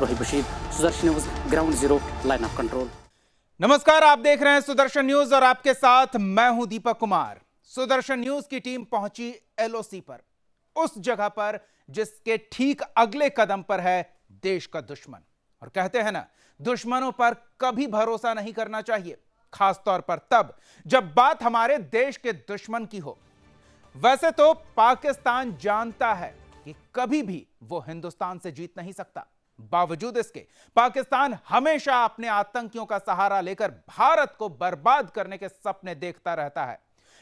Rohit Bashir, Sudarshan news, ground zero, line of control. नमस्कार, आप देख रहे हैं सुदर्शन न्यूज और आपके साथ मैं हूं दीपक कुमार। सुदर्शन न्यूज की टीम पहुंची एलओसी पर, उस जगह पर जिसके ठीक अगले कदम पर है देश का दुश्मन। और कहते हैं ना, दुश्मनों पर कभी भरोसा नहीं करना चाहिए, खासतौर पर तब जब बात हमारे देश के दुश्मन की हो। वैसे तो पाकिस्तान जानता है कि कभी भी वो हिंदुस्तान से जीत नहीं सकता। बावजूद इसके पाकिस्तान हमेशा अपने आतंकियों का सहारा लेकर भारत को बर्बाद करने के सपने देखता रहता है,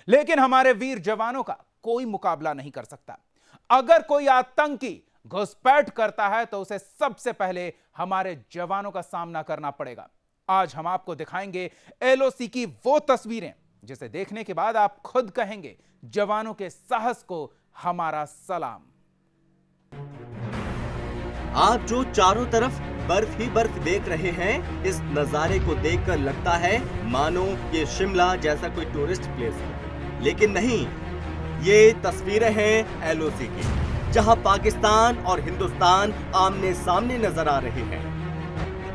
लेकिन हमारे वीर जवानों का कोई मुकाबला नहीं कर सकता। अगर कोई आतंकी घुसपैठ करता है तो उसे सबसे पहले हमारे जवानों का सामना करना पड़ेगा। आज हम आपको दिखाएंगे एलओसी की वो तस्वीरें जिसे देखने के बाद आप खुद कहेंगे, जवानों के साहस को हमारा सलाम। आप जो चारों तरफ बर्फ ही बर्फ देख रहे हैं, इस नजारे को देखकर लगता है मानो ये शिमला जैसा कोई टूरिस्ट प्लेस है, लेकिन नहीं, ये तस्वीरें हैं एलओसी की, जहां पाकिस्तान और हिंदुस्तान आमने सामने नजर आ रहे हैं।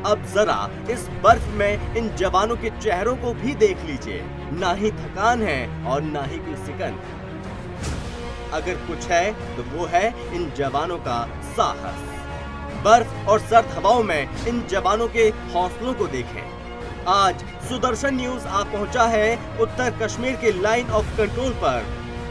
अब जरा इस बर्फ में इन जवानों के चेहरों को भी देख लीजिए, ना ही थकान है और ना ही कोई सिकन। अगर कुछ है तो वो है इन जवानों का साहस। बर्फ और सर्द हवाओं में इन जवानों के हौसलों को देखें। आज सुदर्शन न्यूज आ पहुंचा है उत्तर कश्मीर के लाइन ऑफ कंट्रोल पर,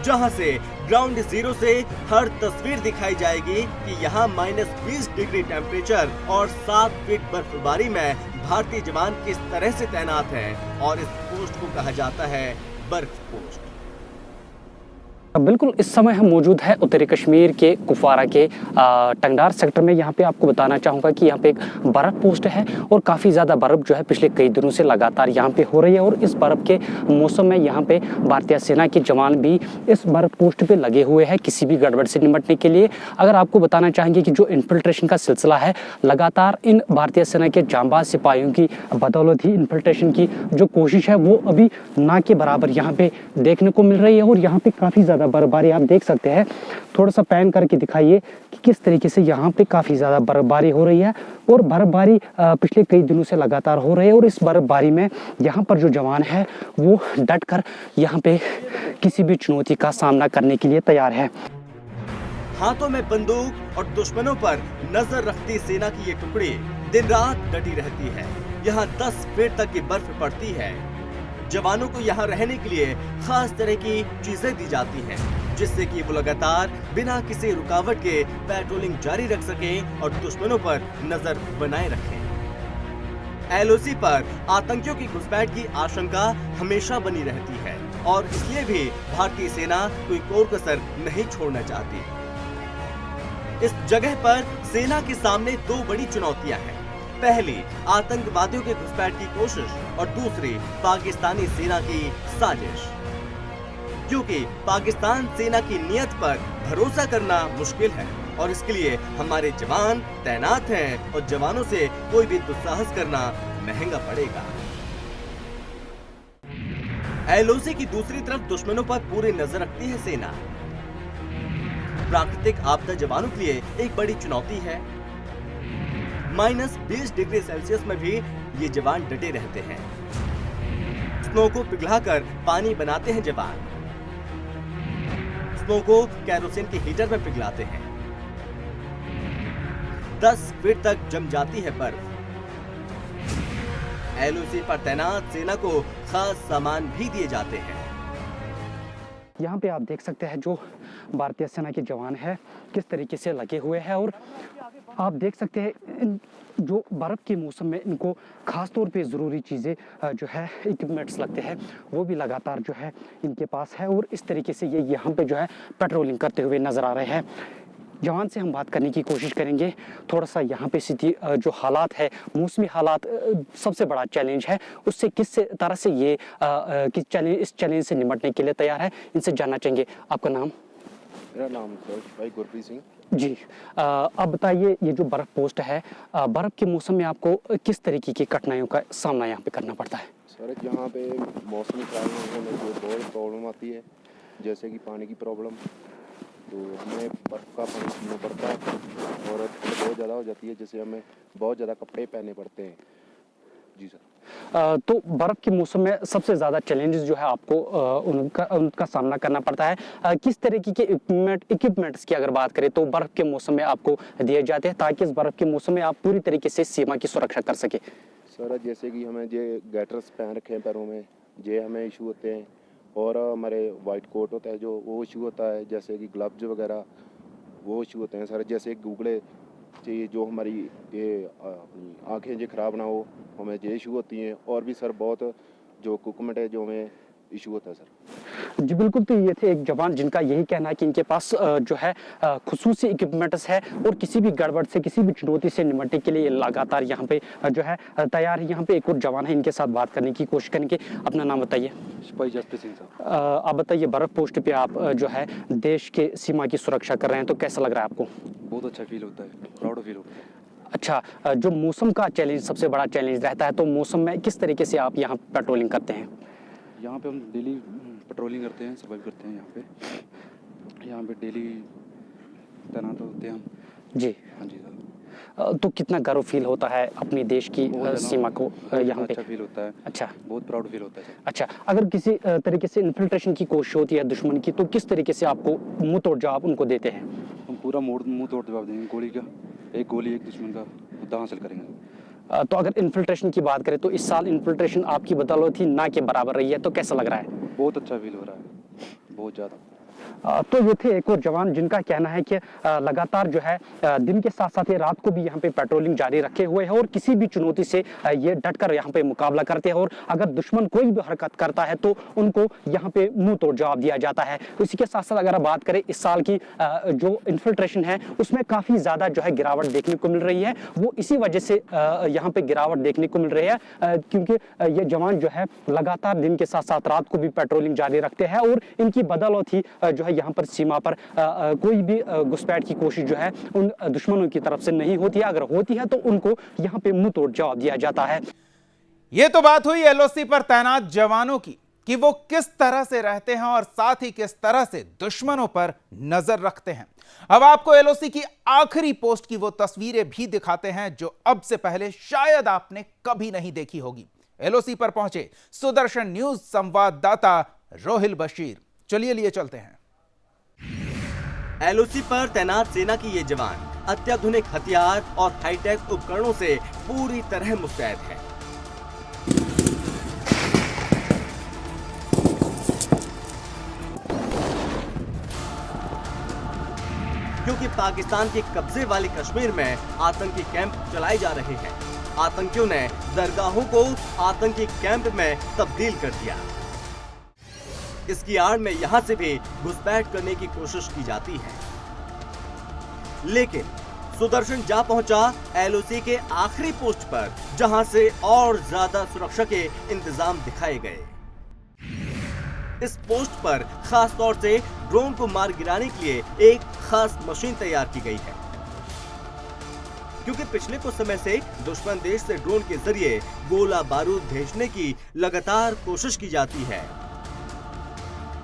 जहां से ग्राउंड जीरो से हर तस्वीर दिखाई जाएगी कि यहाँ -20 डिग्री टेम्परेचर और 7 फीट बर्फबारी में भारतीय जवान किस तरह से तैनात हैं, और इस पोस्ट को कहा जाता है बर्फ पोस्ट। बिल्कुल, इस समय हम मौजूद है उत्तरी कश्मीर के कुपवारा के टंगडार सेक्टर में। यहाँ पे आपको बताना चाहूँगा कि यहाँ पे एक बर्फ़ पोस्ट है और काफ़ी ज़्यादा बर्फ़ जो है पिछले कई दिनों से लगातार यहाँ पे हो रही है। और इस बर्फ़ के मौसम में यहाँ पे भारतीय सेना के जवान भी इस बर्फ़ पोस्ट पे लगे हुए हैं किसी भी गड़बड़ से निपटने के लिए। अगर आपको बताना चाहेंगे कि जो इन्फिल्ट्रेशन का सिलसिला है, लगातार इन भारतीय सेना के जांबाज सिपाहियों की बदौलत ही इन्फिल्ट्रेशन की जो कोशिश है वो अभी ना के बराबर यहाँ पे देखने को मिल रही है। और यहाँ पे काफ़ी ज़्यादा बर्फबारी आप देख सकते हैं, थोड़ा सा पैन करके दिखाइए कि किस तरीके से यहाँ पे काफ़ी ज़्यादा बर्फबारी हो रही है। और बर्फबारी पिछले कई दिनों से लगातार हो रही है। और इस बर्फबारी में यहाँ पर जो जवान है वो डट कर यहाँ पे किसी भी चुनौती का सामना करने के लिए तैयार है। हाथों में बंदूक और दुश्मनों पर नजर रखती सेना की ये टुकड़ी दिन रात डटी रहती है। यहाँ 10 फीट तक की बर्फ पड़ती है। जवानों को यहाँ रहने के लिए खास तरह की चीजें दी जाती हैं, जिससे कि वो लगातार बिना किसी रुकावट के पेट्रोलिंग जारी रख सकें और दुश्मनों पर नजर बनाए रखें। एलओसी पर आतंकियों की घुसपैठ की आशंका हमेशा बनी रहती है और इसलिए भी भारतीय सेना कोई कोर कसर नहीं छोड़ना चाहती। इस जगह पर सेना के सामने 2 बड़ी चुनौतियां हैं। पहली, आतंकवादियों के घुसपैठ की कोशिश और दूसरी, पाकिस्तानी सेना की साजिश। क्योंकि पाकिस्तान सेना की नीयत पर भरोसा करना मुश्किल है और इसके लिए हमारे जवान तैनात हैं और जवानों से कोई भी दुस्साहस करना महंगा पड़ेगा। एलओसी की दूसरी तरफ दुश्मनों पर पूरी नजर रखती है सेना। प्राकृतिक आपदा जवानों के लिए एक बड़ी चुनौती है। -20 डिग्री सेल्सियस में भी ये जवान डटे रहते हैं। स्नो को पिघलाकर पानी बनाते हैं जवान। स्नो को केरोसिन के हीटर में पिघलाते हैं। 10 फीट तक जम जाती है बर्फ। एलओसी पर तैनात सेना को खास सामान भी दिए जाते हैं। यहाँ पे आप देख सकते हैं जो भारतीय सेना के जवान है किस तरीके से लगे हुए हैं। और आप देख सकते हैं जो बर्फ़ के मौसम में इनको ख़ास तौर पे ज़रूरी चीज़ें जो है इक्विपमेंट्स लगते हैं वो भी लगातार जो है इनके पास है। और इस तरीके से ये यहाँ पे जो है पेट्रोलिंग करते हुए नज़र आ रहे हैं। जवान से हम बात करने की कोशिश करेंगे। थोड़ा सा यहाँ पे स्थिति जो हालात है, मौसमी हालात सबसे बड़ा चैलेंज है, उससे किस तरह से ये इस चैलेंज से निपटने के लिए तैयार है, इनसे जानना चाहेंगे। आपका नाम? मेरा नाम भाई गुरप्रीत सिंह जी। अब बताइए, ये जो बर्फ़ पोस्ट है, बर्फ़ के मौसम में आपको किस तरीके की कठिनाइयों का सामना यहाँ पे करना पड़ता है? सर, यहाँ पे मौसम खराब होने में बहुत प्रॉब्लम आती है, जैसे कि पानी की प्रॉब्लम, तो हमें बर्फ़ का पानी पीना पड़ता है और ठंड बहुत ज़्यादा हो जाती है, जिससे हमें बहुत ज़्यादा कपड़े पहनने पड़ते हैं। जी सर। तो बर्फ के मौसम में सबसे ज़्यादा चैलेंजेस जो है आपको उनका सामना करना पड़ता है। किस तरीके के इक्विपमेंट्स की अगर बात करें तो बर्फ के मौसम में आपको दिए जाते हैं ताकि इस बर्फ के मौसम में आप पूरी तरीके से सीमा की सुरक्षा कर सके? सर जैसे कि हमें ये गैटर्स पहन रखे हैं पैरों में, ये हमें इशू होते हैं, और हमारे वाइट कोट होता है जो वो इशू होता है, जैसे कि ग्लव्स वगैरह वो इशू होते हैं सर। जैसे गूगले चाहिए जो हमारी ये अपनी आँखें जो ख़राब ना हो, हमें ये इशू होती हैं। और भी सर बहुत जो इक्विपमेंट है जो हमें इशू होता है सर। जी बिल्कुल, तो ये थे एक जवान जिनका यही कहना है कि इनके पास जो है खुसूसी इक्विपमेंट्स है और किसी भी गड़बड़ से किसी भी चुनौती से निपटने के लिए लगातार यहाँ पे जो है तैयार है। यहाँ पे एक और जवान है, इनके साथ बात करने की कोशिश करेंगे। अपना नाम बताइए। सिपाही जसप्रीत सिंह साहब। आप बताइए, बर्फ पोस्ट पे आप जो है देश के सीमा की सुरक्षा कर रहे हैं, तो कैसा लग रहा है आपको? बहुत अच्छा फील होता है, प्राउड फील होता है। अच्छा, जो मौसम का चैलेंज सबसे बड़ा चैलेंज रहता है, तो मौसम में किस तरीके से आप यहाँ पेट्रोलिंग करते हैं? यहाँ पे हम डेली पेट्रोलिंग करते हैं, सर्वाइव करते हैं। यहाँ पे डेली तैनात होते हैं हम। जी हाँ जी सर। तो कितना गर्व फील होता है अपनी देश की सीमा को यहाँ पे? अच्छा फील होता है। अच्छा, बहुत प्राउड फील होता है सर। अच्छा, अगर किसी तरीके से इन्फिल्ट्रेशन की कोशिश होती है दुश्मन की, तो किस तरीके से आपको मुंह तोड़ जवाब उनको देते हैं? हम पूरा मुंह तोड़ जवाब देंगे। गोली का एक गोली एक दुश्मन का मुद्दा हासिल करेंगे। तो अगर इन्फिल्ट्रेशन की बात करें तो इस साल इन्फिल्ट्रेशन आपकी बदौलत ही ना के बराबर रही है, तो कैसा लग रहा है? बहुत अच्छा फील हो रहा है, बहुत ज़्यादा। तो ये थे एक और जवान जिनका कहना है कि लगातार जो है दिन के साथ साथ ये रात को भी यहाँ पे पेट्रोलिंग जारी रखे हुए हैं और किसी भी चुनौती से ये डटकर यहाँ पे मुकाबला करते हैं, और अगर दुश्मन कोई भी हरकत करता है तो उनको यहाँ पे मुंह तोड़ जवाब दिया जाता है। इसी के साथ साथ अगर आप बात करें इस साल की जो इन्फिल्ट्रेशन है उसमें काफ़ी ज़्यादा जो है गिरावट देखने को मिल रही है। वो इसी वजह से यहाँ पे गिरावट देखने को मिल रही है क्योंकि ये जवान जो है लगातार दिन के साथ साथ रात को भी पेट्रोलिंग जारी रखते हैं और इनकी बदौलत ही जो है यहाँ पर सीमा पर कोई भी घुसपैठ की कोशिश जो है उन दुश्मनों की तरफ से नहीं होती है। अगर होती है तो उनको यहाँ पे मुंह तोड़ जवाब दिया जाता है। यह तो बात हुई एलओसी पर तैनात जवानों की कि वो किस तरह से रहते हैं और साथ ही किस तरह से दुश्मनों पर नजर रखते हैं। अब आपको एलओसी की आखिरी पोस्ट की वो तस्वीरें भी दिखाते हैं जो अब से पहले शायद आपने कभी नहीं देखी होगी। एलओसी पर पहुंचे सुदर्शन न्यूज संवाददाता रोहिल बशीर, चलिए लिए चलते हैं। एलओसी पर तैनात सेना की ये जवान अत्याधुनिक हथियार और हाईटेक उपकरणों से पूरी तरह मुस्तैद है। क्योंकि पाकिस्तान के कब्जे वाले कश्मीर में आतंकी कैंप चलाए जा रहे हैं। आतंकियों ने दरगाहों को आतंकी कैंप में तब्दील कर दिया। इसकी आड़ में यहां से भी घुसपैठ करने की कोशिश की जाती है, लेकिन सुदर्शन जा पहुंचा एलओसी के आखिरी पोस्ट पर जहां से और ज्यादा सुरक्षा के इंतजाम दिखाए गए। इस पोस्ट पर खास तौर से ड्रोन को मार गिराने के लिए एक खास मशीन तैयार की गई है, क्योंकि पिछले कुछ समय से दुश्मन देश से ड्रोन के जरिए गोला बारूद भेजने की लगातार कोशिश की जाती है।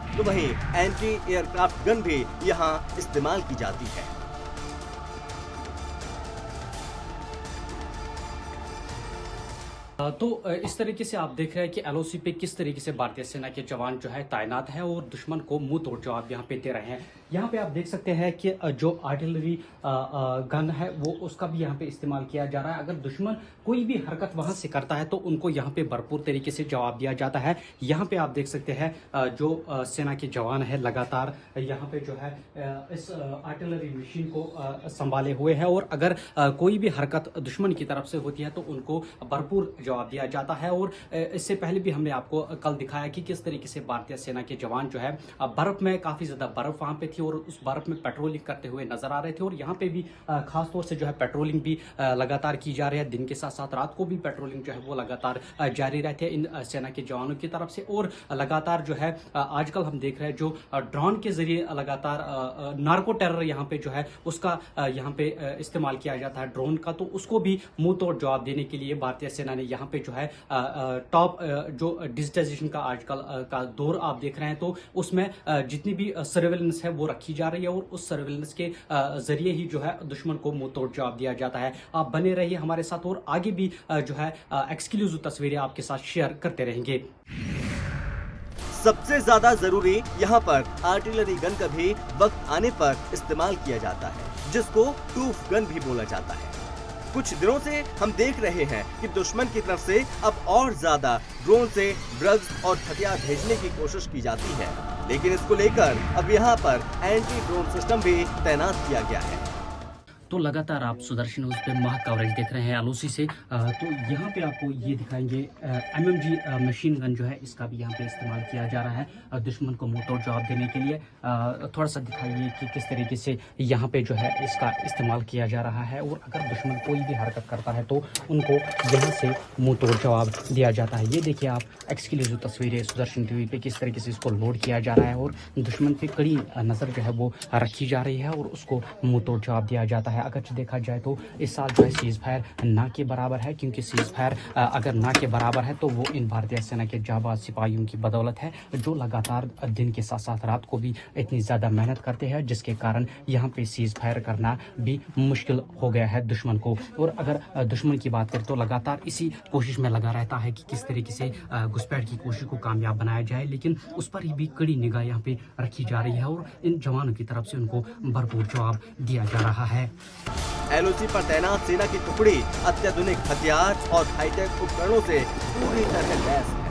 तो वहीं एंटी एयरक्राफ्ट गन भी यहां इस्तेमाल की जाती है। तो इस तरीके से आप देख रहे हैं कि एलओसी पे किस तरीके से भारतीय सेना के जवान जो है तैनात है और दुश्मन को मुंह तोड़ जवाब यहाँ पे दे रहे हैं। यहाँ पे आप देख सकते हैं कि जो आर्टिलरी गन है वो उसका भी यहाँ पे इस्तेमाल किया जा रहा है। अगर दुश्मन कोई भी हरकत वहां से करता है तो उनको यहाँ पे भरपूर तरीके से जवाब दिया जाता है। यहाँ पे आप देख सकते हैं जो सेना के जवान है लगातार यहाँ पे जो है इस आर्टिलरी मशीन को संभाले हुए है, और अगर कोई भी हरकत दुश्मन की तरफ से होती है तो उनको भरपूर जवाब दिया जाता है। और इससे पहले भी हमने आपको कल दिखाया कि किस तरीके से भारतीय सेना के जवान जो है बर्फ में काफी ज्यादा बर्फ वहां पे थी और उस बर्फ में पेट्रोलिंग करते हुए नजर आ रहे थे। और यहाँ पे भी खास तौर से जो है पेट्रोलिंग भी लगातार की जा रही है। दिन के साथ साथ रात को भी पेट्रोलिंग जो है वो लगातार जारी रहती है इन सेना के जवानों की तरफ से। और लगातार जो है आजकल हम देख रहे हैं जो ड्रोन के जरिए लगातार नार्को टेरर यहाँ पे जो है उसका यहाँ पे इस्तेमाल किया जाता है ड्रोन का, तो उसको भी मुंह तोड़ जवाब देने के लिए भारतीय सेना ने यहाँ पे जो है टॉप जो डिजिटाइजेशन का आजकल का दौर आप देख रहे हैं, तो उसमें जितनी भी सर्वेलेंस है वो वो रखी जा रही है और उस सर्विलेंस के जरिए ही जो है दुश्मन को मुंह तोड़ जवाब दिया जाता है। आप बने रहिए हमारे साथ और आगे भी जो है एक्सक्लूसिव तस्वीरें आपके साथ शेयर करते रहेंगे। सबसे ज्यादा जरूरी यहाँ पर आर्टिलरी गन का भी वक्त आने पर इस्तेमाल किया जाता है, जिसको टूफ गन भी बोला जाता है। कुछ दिनों से हम देख रहे हैं कि दुश्मन की तरफ से अब और ज्यादा ड्रोन से ड्रग्स और हथियार भेजने की कोशिश की जाती है, लेकिन इसको लेकर अब यहाँ पर एंटी ड्रोन सिस्टम भी तैनात किया गया है। तो लगातार आप सुदर्शन न्यूज़ पे महा कवरेज देख रहे हैं एलओसी से। तो यहाँ पे आपको ये दिखाएंगे एमएमजी मशीन गन जो है इसका भी यहाँ पे इस्तेमाल किया जा रहा है दुश्मन को मुंह तोड़ जवाब देने के लिए। थोड़ा सा दिखाइए कि किस तरीके से यहाँ पे जो है इसका इस्तेमाल किया जा रहा है और अगर दुश्मन कोई भी हरकत करता है तो उनको यहाँ से मुंह तोड़ जवाब दिया जाता है। ये देखिए आप एक्सक्लूसिव तस्वीरें सुदर्शन टीवी पे किस तरीके से इसको लोड किया जा रहा है और दुश्मन पे कड़ी नज़र जो है वो रखी जा रही है और उसको मुंह तोड़ जवाब दिया जाता है। अगर देखा जाए तो इस साल जो है सीज फायर ना के बराबर है, क्योंकि सीज फायर अगर ना के बराबर है तो वो इन भारतीय सेना के जाबाज सिपाहियों की बदौलत है जो लगातार दिन के साथ साथ रात को भी इतनी ज़्यादा मेहनत करते हैं, जिसके कारण यहाँ पे सीज फायर करना भी मुश्किल हो गया है दुश्मन को। और अगर दुश्मन की बात करें तो लगातार इसी कोशिश में लगा रहता है कि किस तरीके से घुसपैठ की कोशिश को कामयाब बनाया जाए, लेकिन उस पर ही भी कड़ी निगाह यहाँ पे रखी जा रही है और इन जवानों की तरफ से उनको भरपूर जवाब दिया जा रहा है। एलओसी पर तैनात सेना की टुकड़ी अत्याधुनिक हथियार और हाईटेक उपकरणों से पूरी तरह लैस है।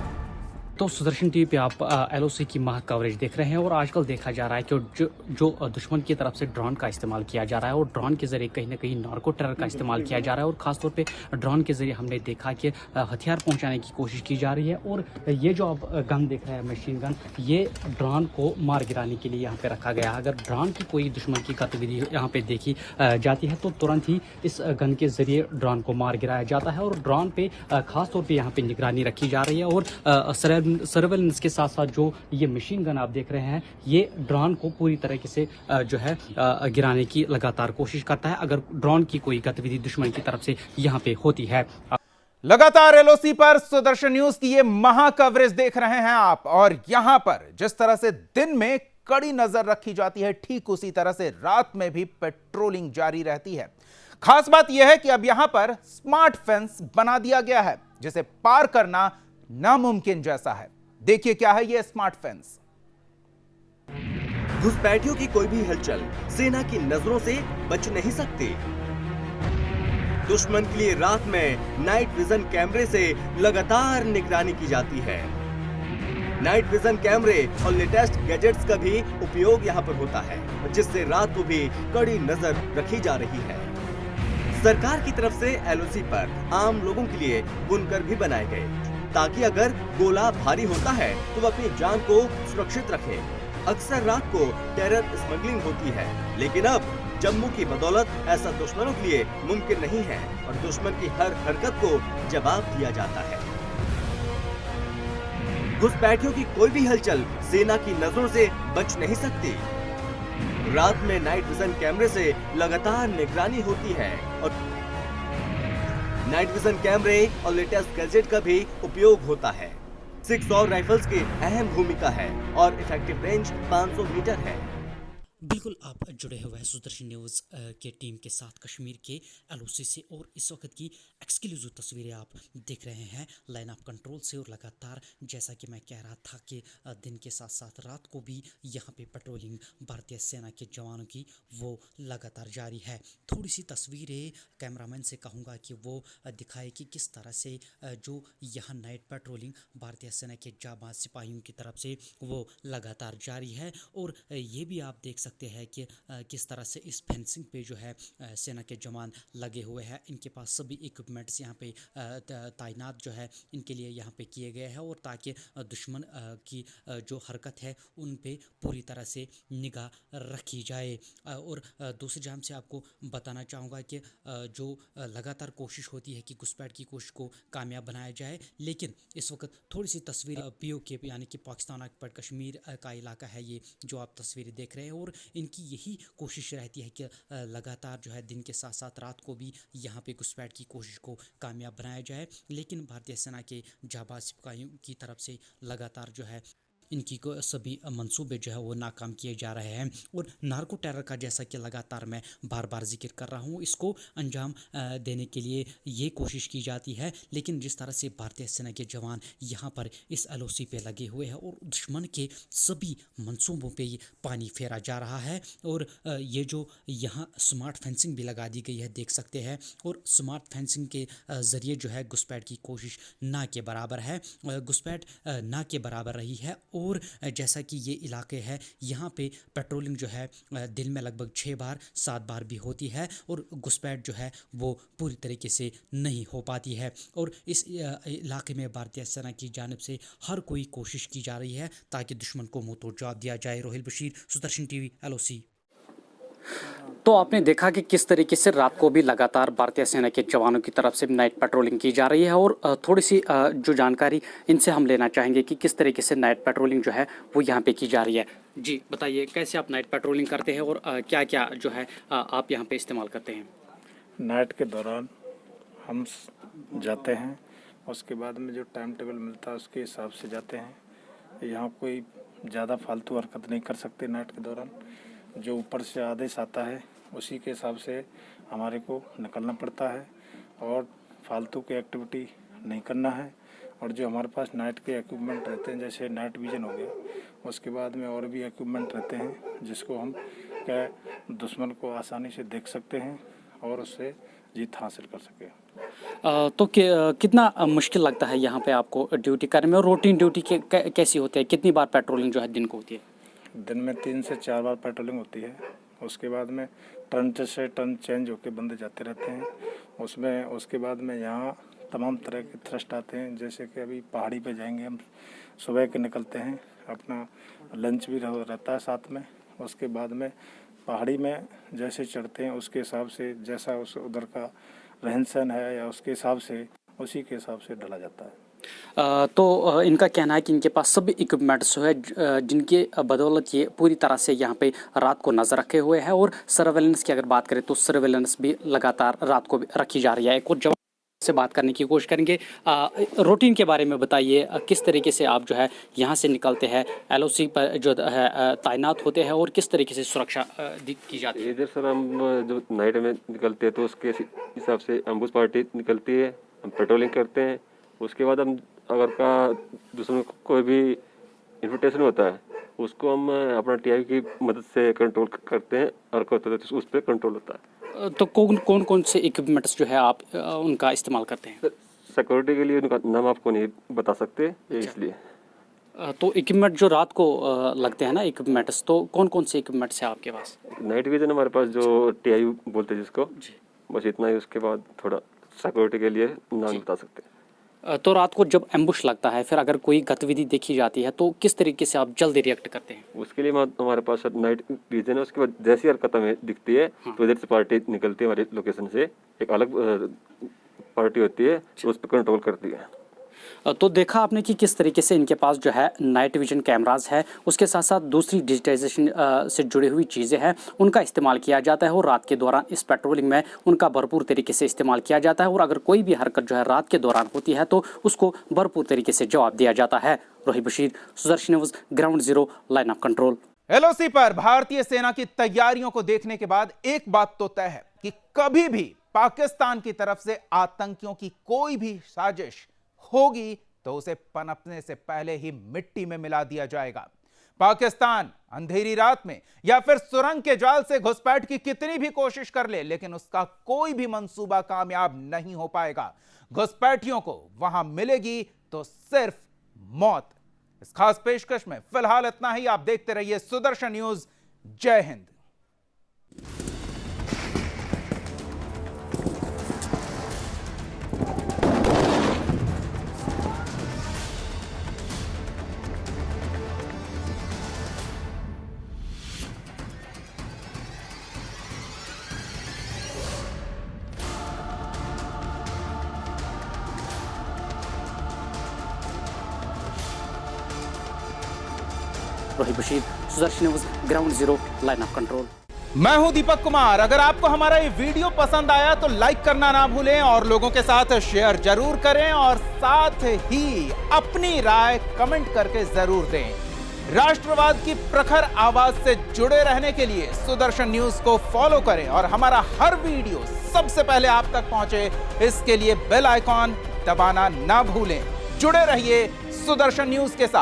तो सुदर्शन टीवी पे आप एलओसी की महा कवरेज देख रहे हैं और आजकल देखा जा रहा है कि जो दुश्मन की तरफ से ड्रोन का इस्तेमाल किया जा रहा है और ड्रोन के जरिए कहीं ना कहीं नार्को टेरर का इस्तेमाल किया जा रहा है और खासतौर पे ड्रोन के जरिए हमने देखा कि हथियार पहुंचाने की कोशिश की जा रही है। और ये जो आप गन देख रहे हैं मशीन गन, ये ड्रोन को मार गिराने के लिए यहाँ पे रखा गया है। अगर ड्रोन की कोई दुश्मन की गतिविधि यहाँ पे देखी जाती है तो तुरंत ही इस गन के जरिए ड्रोन को मार गिराया जाता है और ड्रोन पे खासतौर पर यहाँ पे निगरानी रखी जा रही है। और सर्वेलेंस के साथ साथ जो ये मशीन गन आप देख रहे हैं ये ड्रोन को पूरी तरीके से जो है गिराने की लगातार कोशिश करता है अगर ड्रोन की कोई गतिविधि दुश्मन की तरफ से यहाँ पे होती है। लगातार एलओसी पर सुदर्शन न्यूज की ये महा कवरेज देख रहे हैं आप, और यहां पर जिस तरह से दिन में कड़ी नजर रखी जाती है ठीक उसी तरह से रात में भी पेट्रोलिंग जारी रहती है। खास बात यह है कि अब यहां पर स्मार्ट फेंस बना दिया गया है जिसे पार करना नामुमकिन जैसा है। देखिए क्या है ये स्मार्ट फेंस। घुसपैठियों की कोई भी हलचल सेना की नजरों से बच नहीं सकती। दुश्मन के लिए रात में नाइट विजन कैमरे से लगातार निगरानी की जाती है। नाइट विजन कैमरे और लेटेस्ट गैजेट्स का भी उपयोग यहाँ पर होता है, जिससे रात को भी कड़ी नजर रखी जा रही है। सरकार की तरफ से एलओसी पर आम लोगों के लिए बुनकर भी बनाए गए ताकि अगर गोला भारी होता है तो वो अपनी जान को सुरक्षित रखे। अक्सर रात को टेरर स्मगलिंग होती है, लेकिन अब जम्मू की बदौलत ऐसा दुश्मनों के लिए मुमकिन नहीं है और दुश्मन की हर हरकत को जवाब दिया जाता है। घुसपैठियों की कोई भी हलचल सेना की नजरों से बच नहीं सकती। रात में नाइट विजन कैमरे से लगातार निगरानी होती है और नाइट विजन कैमरे और लेटेस्ट गैजेट का भी उपयोग होता है। 6 और राइफल्स की अहम भूमिका है और इफेक्टिव रेंज 500 मीटर है। बिल्कुल आप जुड़े हुए हैं सुदर्शन न्यूज़ के टीम के साथ कश्मीर के एलओसी से और इस वक्त की एक्सक्लूसिव तस्वीरें आप देख रहे हैं लाइन ऑफ कंट्रोल से। और लगातार जैसा कि मैं कह रहा था कि दिन के साथ साथ रात को भी यहाँ पे पेट्रोलिंग भारतीय सेना के जवानों की वो लगातार जारी है। थोड़ी सी तस्वीरें कैमरामैन से कहूँगा कि वो दिखाए कि किस तरह से जो यहाँ नाइट पेट्रोलिंग भारतीय सेना के जाबाज सिपाहियों की तरफ से वो लगातार जारी है। और ये भी आप देख सकते हैं कि किस तरह से इस फेंसिंग पे जो है सेना के जवान लगे हुए हैं। इनके पास सभी इक्विपमेंट्स यहाँ पे तैनात जो है इनके लिए यहाँ पे किए गए हैं और ताकि दुश्मन की जो हरकत है उन पे पूरी तरह से निगाह रखी जाए। और दूसरी जाम से आपको बताना चाहूँगा कि जो लगातार कोशिश होती है कि घुसपैठ की कोशिश को कामयाब बनाया जाए, लेकिन इस वक्त थोड़ी सी तस्वीर POK यानी कि पाकिस्तान ऑक्युपाइड कश्मीर का इलाका है ये जो आप तस्वीरें देख रहे हैं। और इनकी यही कोशिश रहती है कि लगातार जो है दिन के साथ साथ रात को भी यहाँ पे घुसपैठ की कोशिश को कामयाब बनाया जाए, लेकिन भारतीय सेना के जाबाज सिपाहियों की तरफ से लगातार जो है इनकी सभी मंसूबे जो है वो नाकाम किए जा रहे हैं। और नार्को टेरर का जैसा कि लगातार मैं बार बार जिक्र कर रहा हूँ, इसको अंजाम देने के लिए ये कोशिश की जाती है, लेकिन जिस तरह से भारतीय सेना के जवान यहाँ पर इस LOC पे लगे हुए हैं और दुश्मन के सभी मंसूबों पे ये पानी फेरा जा रहा है। और ये जो यहाँ स्मार्ट फेंसिंग भी लगा दी गई है, देख सकते हैं। और स्मार्ट फेंसिंग के ज़रिए जो है घुसपैठ की कोशिश ना के बराबर है, घुसपैठ ना के बराबर रही है। और जैसा कि ये इलाके है, यहाँ पे पेट्रोलिंग जो है दिन में लगभग 6 बार 7 बार भी होती है और घुसपैठ जो है वो पूरी तरीके से नहीं हो पाती है। और इस इलाके में भारतीय सेना की जानिब से हर कोई कोशिश की जा रही है ताकि दुश्मन को मुंह तोड़ जवाब दिया जाए। Rohail Bashir, Sudarshan TV, LOC। तो आपने देखा कि किस तरीके से रात को भी लगातार भारतीय सेना के जवानों की तरफ से नाइट पेट्रोलिंग की जा रही है। और थोड़ी सी जो जानकारी इनसे हम लेना चाहेंगे कि किस तरीके से नाइट पेट्रोलिंग जो है वो यहाँ पे की जा रही है। जी बताइए, कैसे आप नाइट पेट्रोलिंग करते हैं और क्या क्या जो है आप यहाँ पे इस्तेमाल करते हैं? नाइट के दौरान हम जाते हैं, उसके बाद में जो टाइम टेबल मिलता है उसके हिसाब से जाते हैं। यहाँ कोई ज़्यादा फालतू हरकत नहीं कर सकते। नाइट के दौरान जो ऊपर से आदेश आता है उसी के हिसाब से हमारे को निकलना पड़ता है और फालतू की एक्टिविटी नहीं करना है। और जो हमारे पास नाइट के इक्विपमेंट रहते हैं, जैसे नाइट विजन हो गया, उसके बाद में और भी इक्विपमेंट रहते हैं जिसको हम क्या दुश्मन को आसानी से देख सकते हैं और उससे जीत हासिल कर सके। तो कितना मुश्किल लगता है यहाँ पे आपको ड्यूटी करने में, और रूटीन ड्यूटी कैसी होती है? कितनी बार पेट्रोलिंग जो है दिन को होती है? दिन में 3 से 4 बार पेट्रोलिंग होती है। उसके बाद में टर्न से टर्न चेंज होकर बंदे जाते रहते हैं उसमें। उसके बाद में यहाँ तमाम तरह के थ्रस्ट आते हैं, जैसे कि अभी पहाड़ी पे जाएंगे हम, सुबह के निकलते हैं, अपना लंच भी रहता है साथ में। उसके बाद में पहाड़ी में जैसे चढ़ते हैं उसके हिसाब से, जैसा उस उधर का रहन सहन है या उसके हिसाब से, उसी के हिसाब से डाला जाता है। तो इनका कहना है कि इनके पास सभी इक्विपमेंट्स है जिनके बदौलत ये पूरी तरह से यहाँ पे रात को नज़र रखे हुए हैं। और सर्वेलेंस की अगर बात करें तो सर्वेलेंस भी लगातार रात को रखी जा रही है। एक और जवान से बात करने की कोशिश करेंगे। रूटीन के बारे में बताइए, किस तरीके से आप जो है यहाँ से निकलते हैं, LOC पर जो है तैनात होते हैं, और किस तरीके से सुरक्षा की जाती है? इधर सर हम जो नाइट में निकलते हैं तो उसके हिसाब से एम्बुश पार्टी निकलती है, हम पेट्रोलिंग करते हैं। उसके बाद हम अगर का दुश्मन को कोई भी इन्विटेशन होता है उसको हम अपना TI की मदद से कंट्रोल करते हैं और उस पर कंट्रोल होता है। तो कौन से इक्विपमेंट्स जो है आप उनका इस्तेमाल करते हैं? सिक्योरिटी के लिए उनका नाम आपको नहीं बता सकते, इसलिए। तो इक्विपमेंट जो रात को लगते हैं ना इक्विपमेंट्स, तो कौन से इक्विपमेंट्स हैं आपके पास? नाइट विजन हमारे पास जो TI बोलते हैं जिसको, बस इतना ही। उसके बाद थोड़ा सिक्योरिटी के लिए नाम बता सकते हैं। तो रात को जब एम्बुश लगता है, फिर अगर कोई गतिविधि देखी जाती है तो किस तरीके से आप जल्दी रिएक्ट करते हैं? उसके लिए हमारे पास नाइट विजन है। उसके बाद जैसी हरकत हमें दिखती है तो इधर से पार्टी निकलती है, हमारे लोकेशन से एक अलग पार्टी होती है, तो उस पर कंट्रोल करती है। तो देखा आपने कि किस तरीके से इनके पास जो है नाइट विजन कैमरास है, उसके साथ साथ दूसरी डिजिटाइजेशन से जुड़ी हुई चीज़ें हैं, उनका इस्तेमाल किया जाता है। और रात के दौरान इस पेट्रोलिंग में उनका भरपूर तरीके से इस्तेमाल किया जाता है। और अगर कोई भी हरकत जो है रात के दौरान होती है तो उसको भरपूर तरीके से जवाब दिया जाता है। Rohit Bashir, Sudarshan news, ground zero, line of control. LOC पर भारतीय सेना की तैयारियों को देखने के बाद एक बात तो तय है कि कभी भी पाकिस्तान की तरफ से आतंकियों की कोई भी साजिश होगी तो उसे पनपने से पहले ही मिट्टी में मिला दिया जाएगा। पाकिस्तान अंधेरी रात में या फिर सुरंग के जाल से घुसपैठ की कितनी भी कोशिश कर ले, लेकिन उसका कोई भी मंसूबा कामयाब नहीं हो पाएगा। घुसपैठियों को वहां मिलेगी तो सिर्फ मौत। इस खास पेशकश में फिलहाल इतना ही। आप देखते रहिए सुदर्शन न्यूज। जय Hind. Rohit Bashir, Sudarshan news, ground zero, line of control. मैं हूं दीपक कुमार। अगर आपको हमारा ये वीडियो पसंद आया तो लाइक करना ना भूलें और लोगों के साथ शेयर जरूर करें और साथ ही अपनी राय कमेंट करके जरूर दें। राष्ट्रवाद की प्रखर आवाज से जुड़े रहने के लिए सुदर्शन न्यूज को फॉलो करें और हमारा हर वीडियो सबसे पहले आप तक पहुंचे, इसके लिए बेल आइकॉन दबाना ना भूलें। जुड़े रहिए सुदर्शन न्यूज के साथ।